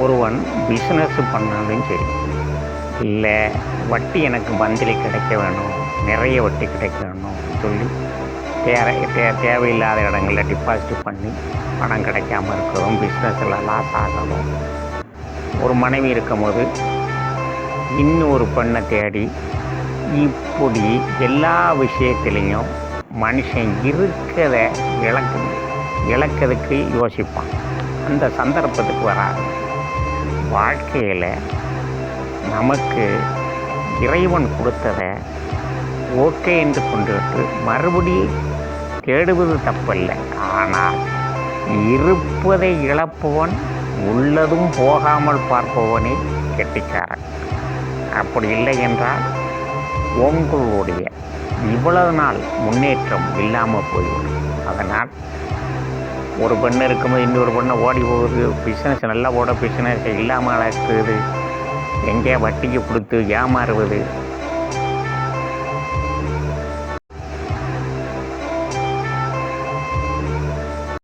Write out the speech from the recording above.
ஒருவன் பிஸ்னஸ் பண்ணாலும் சரி, இல்லை வட்டி எனக்கு மந்த்லி கிடைக்க வேணும், நிறைய வட்டி கிடைக்க வேணும் சொல்லி தேவையில்லாத இடங்களில் டிபாசிட் பண்ணி பணம் கிடைக்காம இருக்கிறதும், பிஸ்னஸில் லாஸ் ஆகிறதும், ஒரு மனைவி இருக்கும்போது இன்னொரு பெண்ணை தேடி, இப்படி எல்லா விஷயத்துலேயும் மனுஷன் இருக்கிறத இழக்கிறதுக்கு யோசிப்பான். அந்த சந்தர்ப்பத்துக்கு வராது. வாழ்க்கையில் நமக்கு இறைவன் கொடுத்ததை ஓகே என்று கொண்டுவிட்டு மறுபடியும் தேடுவது தப்பல்ல. ஆனால் இருப்பதை இழப்பவன் உள்ளதும் போகாமல் பார்ப்பவனே கெட்டிக்காரன். அப்படி இல்லை என்றால் உங்களுடைய இவ்வளவு நாள் முன்னேற்றம் இல்லாமல் போய்விடும். அதனால் ஒரு பெண்ணு இருக்கும்போது இன்னொரு பெண்ணை ஓடி போகுது, பிஸ்னஸ் நல்லா ஓட பிஸ்னஸ் இல்லாமல் இருக்குது, எங்கேயா வட்டிக்கு கொடுத்து ஏமாறுவது,